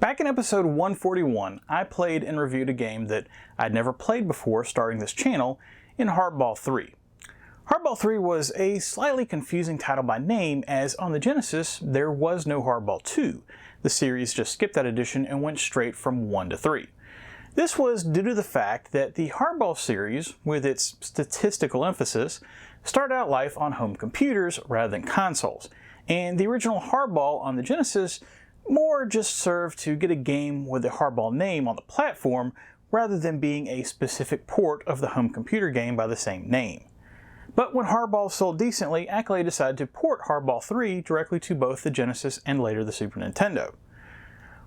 Back in episode 141, I played and reviewed a game that I'd never played before starting this channel in Hardball III. Hardball III was a slightly confusing title by name, as on the Genesis there was no Hardball II. The series just skipped that edition and went straight from 1 to 3. This was due to the fact that the Hardball series, with its statistical emphasis, started out life on home computers rather than consoles, and the original Hardball on the Genesis more just served to get a game with the Hardball name on the platform rather than being a specific port of the home computer game by the same name. But when Hardball sold decently, Accolade decided to port Hardball III directly to both the Genesis and later the Super Nintendo.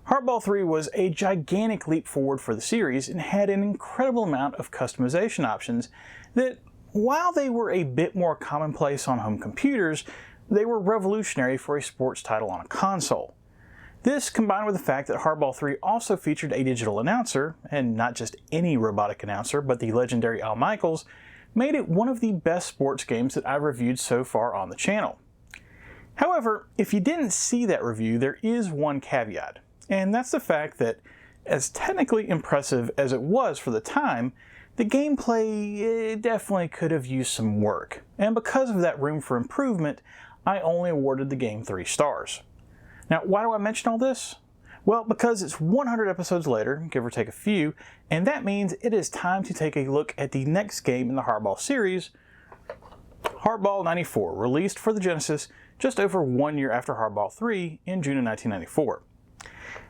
Hardball III was a gigantic leap forward for the series and had an incredible amount of customization options that, while they were a bit more commonplace on home computers, they were revolutionary for a sports title on a console. This, combined with the fact that Hardball III also featured a digital announcer, and not just any robotic announcer, but the legendary Al Michaels, made it one of the best sports games that I've reviewed so far on the channel. However, if you didn't see that review, there is one caveat, and that's the fact that, as technically impressive as it was for the time, the gameplay definitely could have used some work, and because of that room for improvement, I only awarded the game 3 stars. Now, why do I mention all this? Well, because it's 100 episodes later, give or take a few, and that means it is time to take a look at the next game in the Hardball series, Hardball 94, released for the Genesis just over 1 year after Hardball 3 in June of 1994.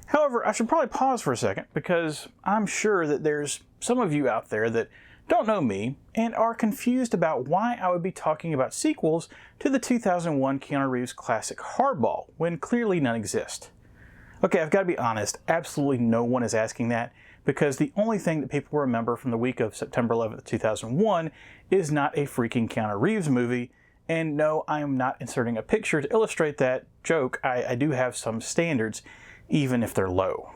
However, I should probably pause for a second because I'm sure that there's some of you out there that don't know me and are confused about why I would be talking about sequels to the 2001 Keanu Reeves classic Hardball when clearly none exist. Okay, I've got to be honest, absolutely no one is asking that, because the only thing that people remember from the week of September 11th, 2001 is not a freaking Keanu Reeves movie, and no, I am not inserting a picture to illustrate that joke. I do have some standards, even if they're low.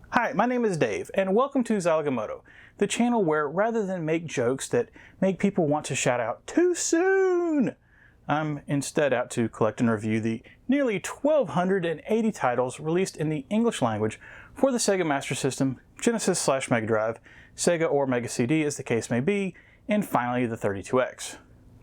Hi, my name is Dave, and welcome to Zilog and Moto, the channel where, rather than make jokes that make people want to shout out too soon, I'm instead out to collect and review the nearly 1,280 titles released in the English language for the Sega Master System, Genesis/Mega Drive, Sega or Mega CD as the case may be, and finally the 32X.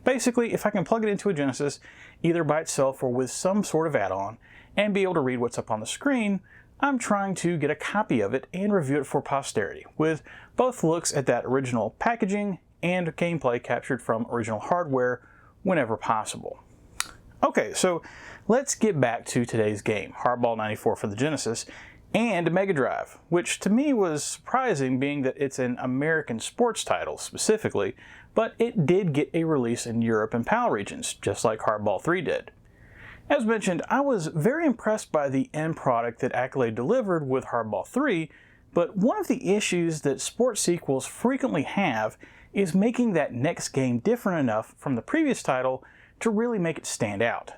Basically, if I can plug it into a Genesis, either by itself or with some sort of add-on, and be able to read what's up on the screen, I'm trying to get a copy of it and review it for posterity, with both looks at that original packaging and gameplay captured from original hardware whenever possible. Okay, so let's get back to today's game, Hardball 94 for the Genesis and Mega Drive, which to me was surprising being that it's an American sports title specifically, but it did get a release in Europe and PAL regions, just like Hardball 3 did. As mentioned, I was very impressed by the end product that Accolade delivered with Hardball 3, but one of the issues that sports sequels frequently have is making that next game different enough from the previous title to really make it stand out.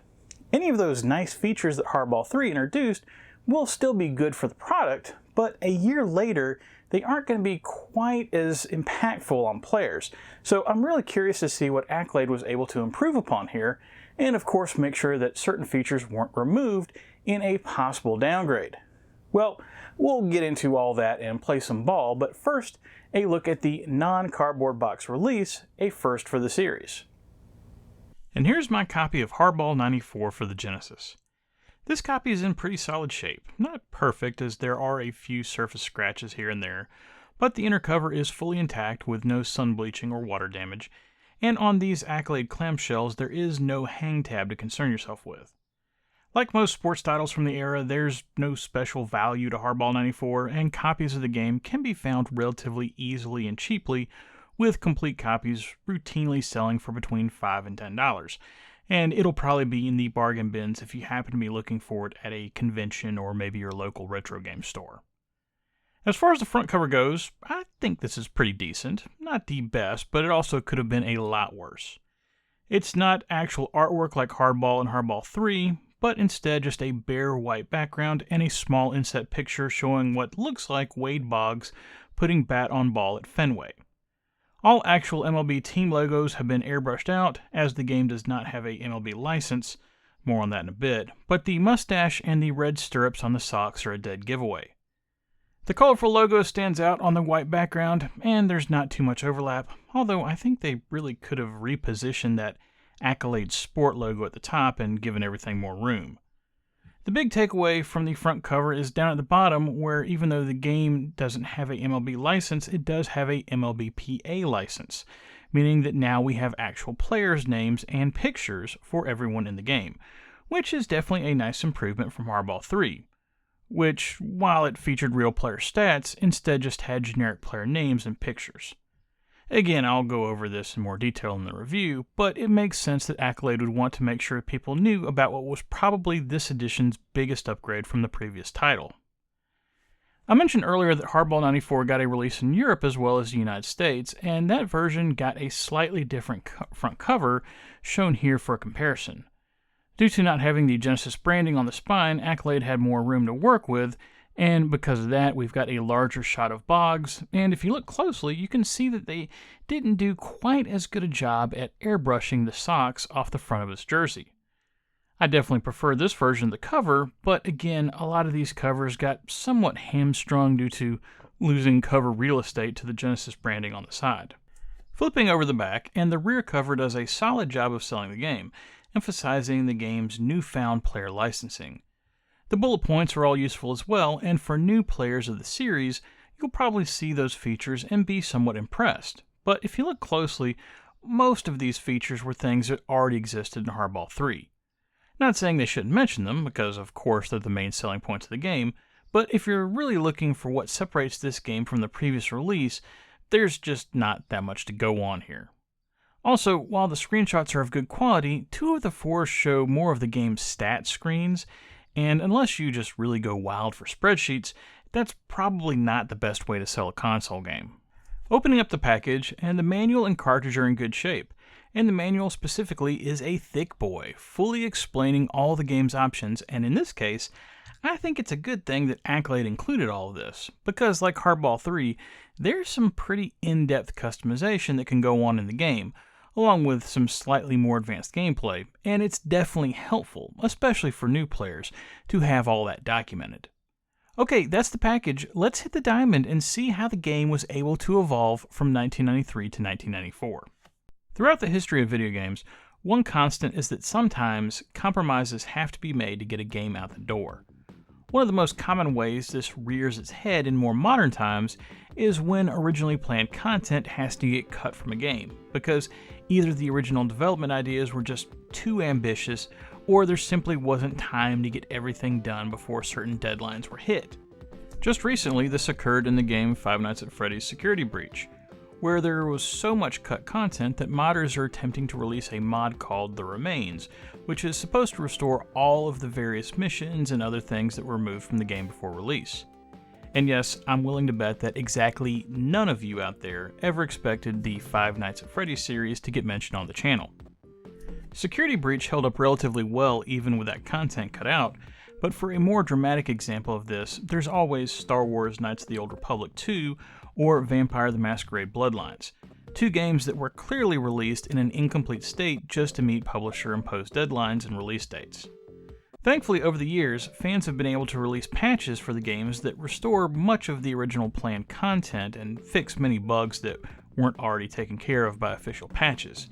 Any of those nice features that Hardball 3 introduced will still be good for the product, but a year later they aren't going to be quite as impactful on players. So I'm really curious to see what Accolade was able to improve upon here, and of course make sure that certain features weren't removed in a possible downgrade. Well, we'll get into all that and play some ball, but first, a look at the non-cardboard box release, a first for the series. And here's my copy of Hardball 94 for the Genesis. This copy is in pretty solid shape. Not perfect, as there are a few surface scratches here and there, but the inner cover is fully intact with no sun bleaching or water damage, and on these Accolade clamshells there is no hang tab to concern yourself with. Like most sports titles from the era, there's no special value to Hardball 94, and copies of the game can be found relatively easily and cheaply, with complete copies routinely selling for between $5 and $10. And it'll probably be in the bargain bins if you happen to be looking for it at a convention or maybe your local retro game store. As far as the front cover goes, I think this is pretty decent. Not the best, but it also could have been a lot worse. It's not actual artwork like Hardball and Hardball 3, but instead just a bare white background and a small inset picture showing what looks like Wade Boggs putting bat on ball at Fenway. All actual MLB team logos have been airbrushed out, as the game does not have a MLB license, more on that in a bit, but the mustache and the red stirrups on the socks are a dead giveaway. The colorful logo stands out on the white background, and there's not too much overlap, although I think they really could have repositioned that Accolade Sport logo at the top and given everything more room. The big takeaway from the front cover is down at the bottom, where even though the game doesn't have a MLB license, it does have a MLBPA license, meaning that now we have actual players' names and pictures for everyone in the game, which is definitely a nice improvement from Hardball III, which, while it featured real player stats, instead just had generic player names and pictures. Again, I'll go over this in more detail in the review, but it makes sense that Accolade would want to make sure people knew about what was probably this edition's biggest upgrade from the previous title. I mentioned earlier that Hardball 94 got a release in Europe as well as the United States, and that version got a slightly different front cover, shown here for a comparison. Due to not having the Genesis branding on the spine, Accolade had more room to work with, and because of that, we've got a larger shot of Boggs, and if you look closely, you can see that they didn't do quite as good a job at airbrushing the socks off the front of his jersey. I definitely prefer this version of the cover, but again, a lot of these covers got somewhat hamstrung due to losing cover real estate to the Genesis branding on the side. Flipping over the back, and the rear cover does a solid job of selling the game, emphasizing the game's newfound player licensing. The bullet points are all useful as well, and for new players of the series, you'll probably see those features and be somewhat impressed. But if you look closely, most of these features were things that already existed in Hardball 3. Not saying they shouldn't mention them, because of course they're the main selling points of the game, but if you're really looking for what separates this game from the previous release, there's just not that much to go on here. Also, while the screenshots are of good quality, 2 of the 4 show more of the game's stat screens, and unless you just really go wild for spreadsheets, that's probably not the best way to sell a console game. Opening up the package, and the manual and cartridge are in good shape, and the manual specifically is a thick boy, fully explaining all the game's options, and in this case, I think it's a good thing that Accolade included all of this, because like Hardball 3, there's some pretty in-depth customization that can go on in the game, along with some slightly more advanced gameplay, and it's definitely helpful, especially for new players, to have all that documented. Okay, that's the package. Let's hit the diamond and see how the game was able to evolve from 1993 to 1994. Throughout the history of video games, one constant is that sometimes compromises have to be made to get a game out the door. One of the most common ways this rears its head in more modern times is when originally planned content has to get cut from a game, because either the original development ideas were just too ambitious, or there simply wasn't time to get everything done before certain deadlines were hit. Just recently, this occurred in the game Five Nights at Freddy's Security Breach, where there was so much cut content that modders are attempting to release a mod called The Remains, which is supposed to restore all of the various missions and other things that were removed from the game before release. And yes, I'm willing to bet that exactly none of you out there ever expected the Five Nights at Freddy's series to get mentioned on the channel. Security Breach held up relatively well even with that content cut out, but for a more dramatic example of this, there's always Star Wars Knights of the Old Republic 2 or Vampire the Masquerade Bloodlines, 2 games that were clearly released in an incomplete state just to meet publisher-imposed deadlines and release dates. Thankfully, over the years, fans have been able to release patches for the games that restore much of the original planned content and fix many bugs that weren't already taken care of by official patches.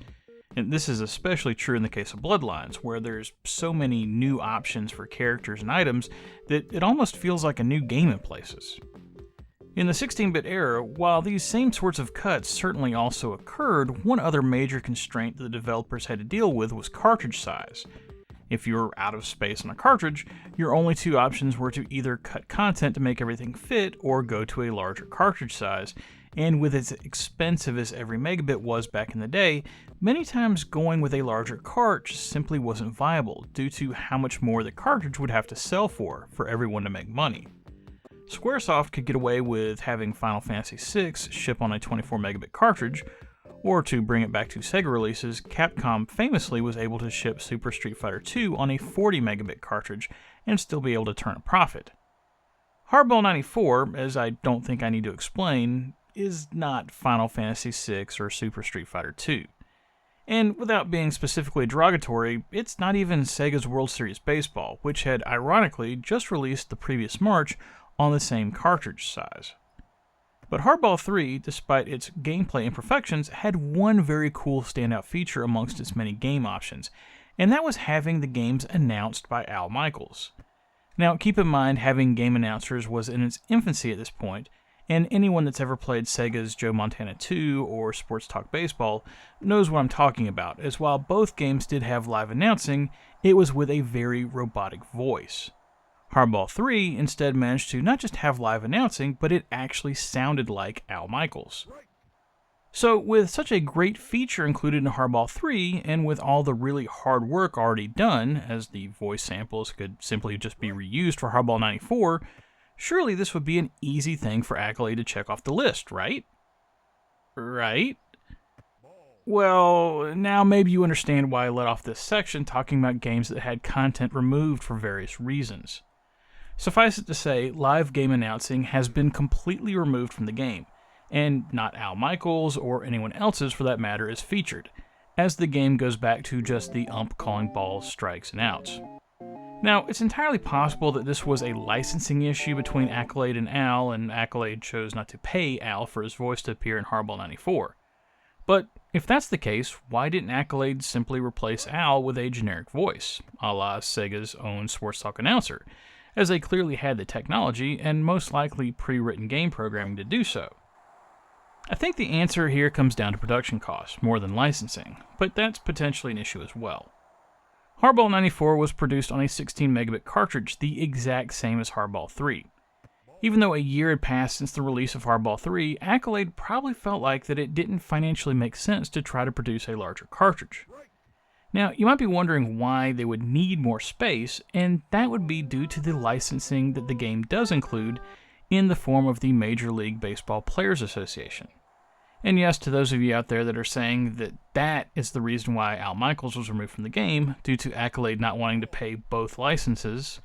And this is especially true in the case of Bloodlines, where there's so many new options for characters and items that it almost feels like a new game in places. In the 16-bit era, while these same sorts of cuts certainly also occurred, one other major constraint that the developers had to deal with was cartridge size. If you were out of space on a cartridge, your only 2 options were to either cut content to make everything fit or go to a larger cartridge size, and with as expensive as every megabit was back in the day, many times going with a larger cart just simply wasn't viable due to how much more the cartridge would have to sell for everyone to make money. Squaresoft could get away with having Final Fantasy VI ship on a 24 megabit cartridge, or to bring it back to Sega releases, Capcom famously was able to ship Super Street Fighter II on a 40 megabit cartridge and still be able to turn a profit. Hardball 94, as I don't think I need to explain, is not Final Fantasy VI or Super Street Fighter II. And without being specifically derogatory, it's not even Sega's World Series Baseball, which had ironically just released the previous March on the same cartridge size. But Hardball III, despite its gameplay imperfections, had one very cool standout feature amongst its many game options, and that was having the games announced by Al Michaels. Now, keep in mind, having game announcers was in its infancy at this point, and anyone that's ever played Sega's Joe Montana 2 or Sports Talk Baseball knows what I'm talking about, as while both games did have live announcing, it was with a very robotic voice. Hardball 3 instead managed to not just have live announcing, but it actually sounded like Al Michaels. So with such a great feature included in Hardball 3, and with all the really hard work already done, as the voice samples could simply just be reused for Hardball 94, surely this would be an easy thing for Accolade to check off the list, right? Right? Well, now maybe you understand why I let off this section talking about games that had content removed for various reasons. Suffice it to say, live game announcing has been completely removed from the game, and not Al Michaels or anyone else's for that matter is featured, as the game goes back to just the ump calling balls, strikes, and outs. Now, it's entirely possible that this was a licensing issue between Accolade and Accolade chose not to pay Al for his voice to appear in Hardball 94. But if that's the case, why didn't Accolade simply replace Al with a generic voice, a la Sega's own Sports Talk announcer, as they clearly had the technology and most likely pre-written game programming to do so? I think the answer here comes down to production costs, more than licensing, but that's potentially an issue as well. Hardball 94 was produced on a 16 megabit cartridge, the exact same as Hardball 3. Even though a year had passed since the release of Hardball 3, Accolade probably felt like that it didn't financially make sense to try to produce a larger cartridge. Now, you might be wondering why they would need more space, and that would be due to the licensing that the game does include in the form of the Major League Baseball Players Association. And yes, to those of you out there that are saying that that is the reason why Al Michaels was removed from the game, due to Accolade not wanting to pay both licenses,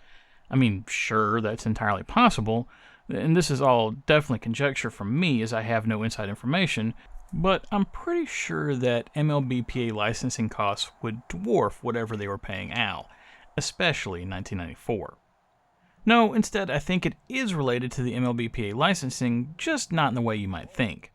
I mean, sure, that's entirely possible, and this is all definitely conjecture from me as I have no inside information, but I'm pretty sure that MLBPA licensing costs would dwarf whatever they were paying Al, especially in 1994. No, instead, I think it is related to the MLBPA licensing, just not in the way you might think.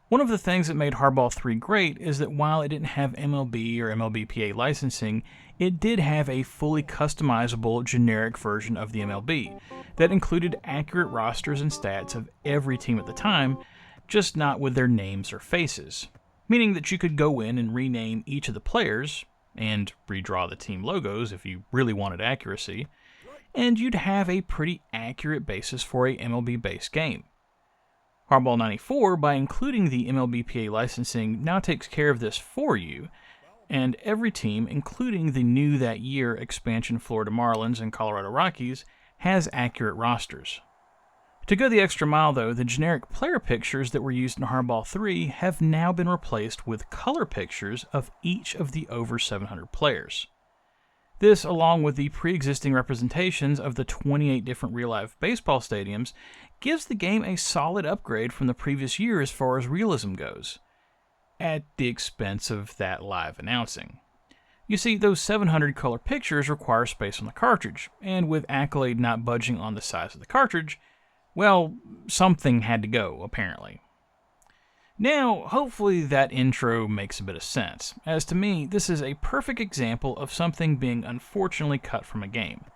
One of the things that made Hardball 3 great is that while it didn't have MLB or MLBPA licensing, it did have a fully customizable generic version of the MLB that included accurate rosters and stats of every team at the time, just not with their names or faces, meaning that you could go in and rename each of the players, and redraw the team logos if you really wanted accuracy, and you'd have a pretty accurate basis for a MLB-based game. Hardball 94, by including the MLBPA licensing, now takes care of this for you, and every team, including the new that year expansion Florida Marlins and Colorado Rockies, has accurate rosters. To go the extra mile though, the generic player pictures that were used in Hardball 3 have now been replaced with color pictures of each of the over 700 players. This, along with the pre-existing representations of the 28 different real-life baseball stadiums, gives the game a solid upgrade from the previous year as far as realism goes, at the expense of that live announcing. You see, those 700 color pictures require space on the cartridge, and with Accolade not budging on the size of the cartridge, well, something had to go, apparently. Now, hopefully that intro makes a bit of sense, as to me, this is a perfect example of something being unfortunately cut from a game.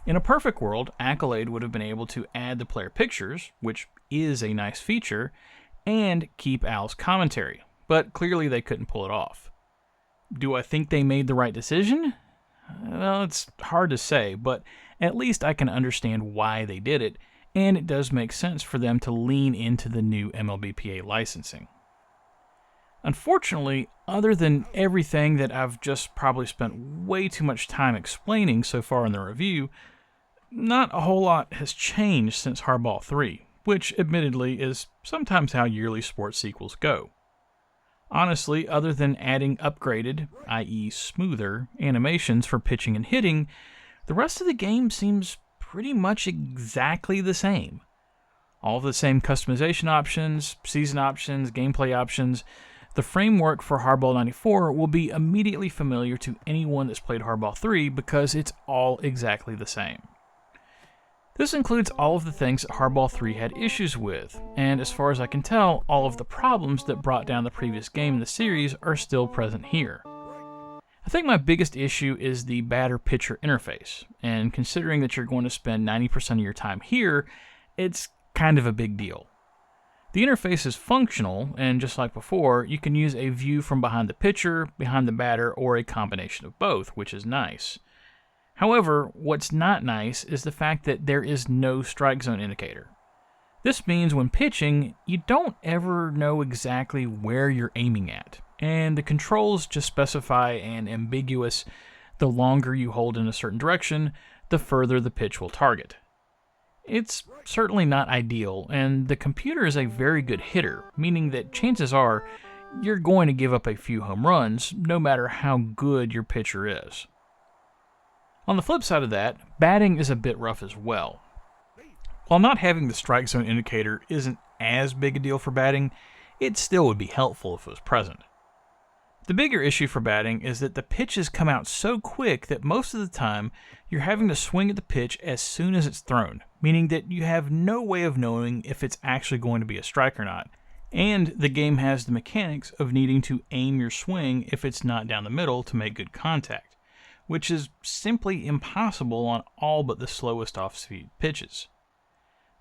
In a perfect world, Accolade would have been able to add the player pictures, which is a nice feature, and keep Al's commentary, but clearly they couldn't pull it off. Do I think they made the right decision? Well, it's hard to say, but at least I can understand why they did it, and it does make sense for them to lean into the new MLBPA licensing. Unfortunately, other than everything that I've just probably spent way too much time explaining so far in the review, not a whole lot has changed since Hardball 3, which admittedly is sometimes how yearly sports sequels go. Honestly, other than adding upgraded, i.e. smoother, animations for pitching and hitting, the rest of the game seems pretty much exactly the same. All of the same customization options, season options, gameplay options. The framework for Hardball 94 will be immediately familiar to anyone that's played Hardball 3 because it's all exactly the same. This includes all of the things that Hardball 3 had issues with, and as far as I can tell, all of the problems that brought down the previous game in the series are still present here. I think my biggest issue is the batter-pitcher interface, and considering that you're going to spend 90% of your time here, it's kind of a big deal. The interface is functional, and just like before, you can use a view from behind the pitcher, behind the batter, or a combination of both, which is nice. However, what's not nice is the fact that there is no strike zone indicator. This means when pitching, you don't ever know exactly where you're aiming at, and the controls just specify an ambiguous, the longer you hold in a certain direction, the further the pitch will target. It's certainly not ideal, and the computer is a very good hitter, meaning that chances are you're going to give up a few home runs, no matter how good your pitcher is. On the flip side of that, batting is a bit rough as well. While not having the strike zone indicator isn't as big a deal for batting, it still would be helpful if it was present. The bigger issue for batting is that the pitches come out so quick that most of the time you're having to swing at the pitch as soon as it's thrown, meaning that you have no way of knowing if it's actually going to be a strike or not, and the game has the mechanics of needing to aim your swing if it's not down the middle to make good contact, which is simply impossible on all but the slowest off-speed pitches.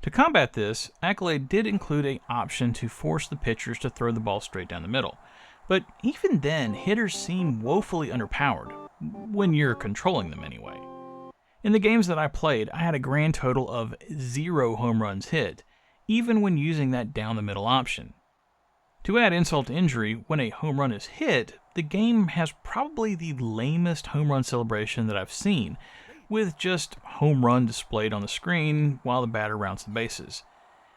To combat this, Accolade did include an option to force the pitchers to throw the ball straight down the middle, but even then, hitters seem woefully underpowered, when you're controlling them anyway. In the games that I played, I had a grand total of 0 home runs hit, even when using that down the middle option. To add insult to injury, when a home run is hit, the game has probably the lamest home run celebration that I've seen, with just home run displayed on the screen while the batter rounds the bases.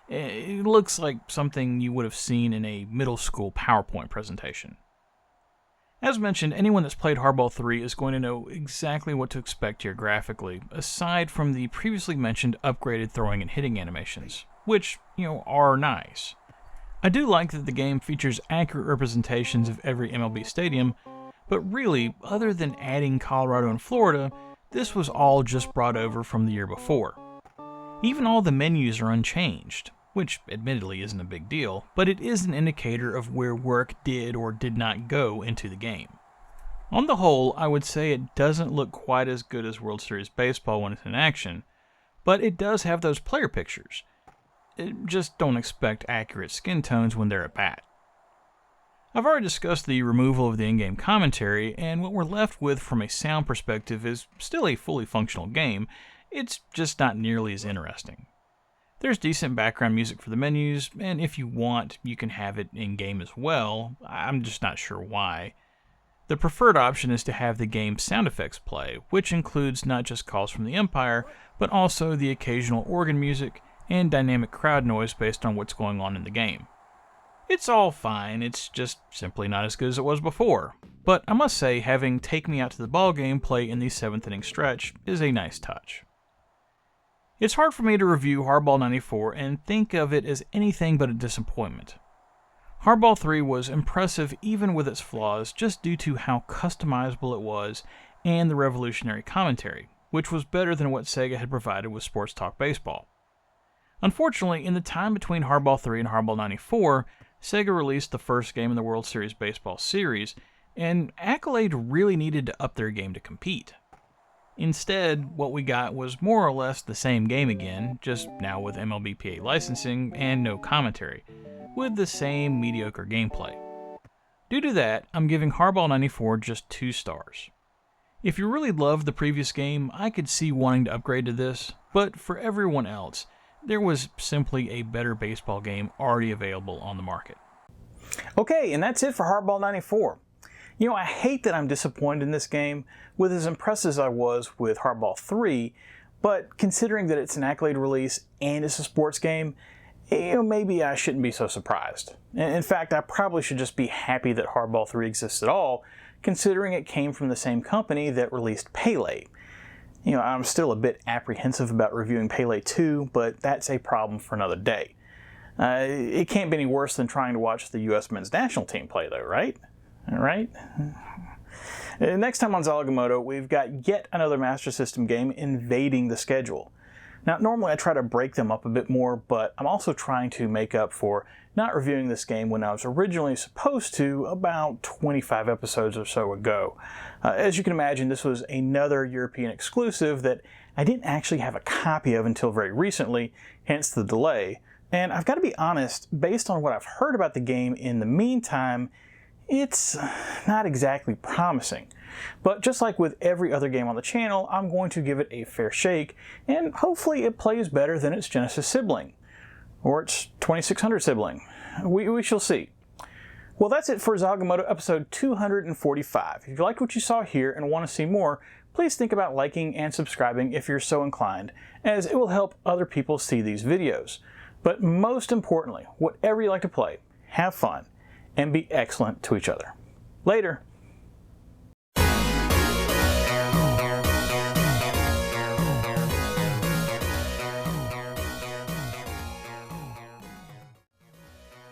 It looks like something you would have seen in a middle school PowerPoint presentation. As mentioned, anyone that's played Hardball 3 is going to know exactly what to expect here graphically, aside from the previously mentioned upgraded throwing and hitting animations, which, are nice. I do like that the game features accurate representations of every MLB stadium, but really, other than adding Colorado and Florida, this was all just brought over from the year before. Even all the menus are unchanged, which admittedly isn't a big deal, but it is an indicator of where work did or did not go into the game. On the whole, I would say it doesn't look quite as good as World Series Baseball when it's in action, but it does have those player pictures. Just don't expect accurate skin tones when they're at bat. I've already discussed the removal of the in-game commentary, and what we're left with from a sound perspective is still a fully functional game. It's just not nearly as interesting. There's decent background music for the menus, and if you want, you can have it in-game as well. I'm just not sure why. The preferred option is to have the game's sound effects play, which includes not just calls from the umpire, but also the occasional organ music and dynamic crowd noise based on what's going on in the game. It's all fine, it's just simply not as good as it was before. But I must say, having Take Me Out to the Ballgame play in the 7th inning stretch is a nice touch. It's hard for me to review Hardball 94 and think of it as anything but a disappointment. Hardball 3 was impressive even with its flaws just due to how customizable it was and the revolutionary commentary, which was better than what Sega had provided with Sports Talk Baseball. Unfortunately, in the time between Hardball 3 and Hardball 94, Sega released the first game in the World Series Baseball series, and Accolade really needed to up their game to compete. Instead, what we got was more or less the same game again, just now with MLBPA licensing and no commentary, with the same mediocre gameplay. Due to that, I'm giving Hardball 94 just 2 stars. If you really loved the previous game, I could see wanting to upgrade to this, but for everyone else, there was simply a better baseball game already available on the market. Okay, and that's it for Hardball 94. I hate that I'm disappointed in this game, with as impressed as I was with Hardball 3, but considering that it's an Accolade release and it's a sports game, maybe I shouldn't be so surprised. In fact, I probably should just be happy that Hardball 3 exists at all, considering it came from the same company that released Pele. I'm still a bit apprehensive about reviewing Pele 2, but that's a problem for another day. It can't be any worse than trying to watch the U.S. men's national team play, though, right? All right? Next time on Zilog and Moto, we've got yet another Master System game invading the schedule. Now, normally I try to break them up a bit more, but I'm also trying to make up for not reviewing this game when I was originally supposed to about 25 episodes or so ago. As you can imagine, this was another European exclusive that I didn't actually have a copy of until very recently, hence the delay. And I've got to be honest, based on what I've heard about the game in the meantime, it's not exactly promising. But just like with every other game on the channel, I'm going to give it a fair shake, and hopefully it plays better than its Genesis sibling. Or its 2600 sibling. We shall see. Well, that's it for Zilog and Moto episode 245. If you liked what you saw here and want to see more, please think about liking and subscribing if you're so inclined, as it will help other people see these videos. But most importantly, whatever you like to play, have fun, and be excellent to each other. Later.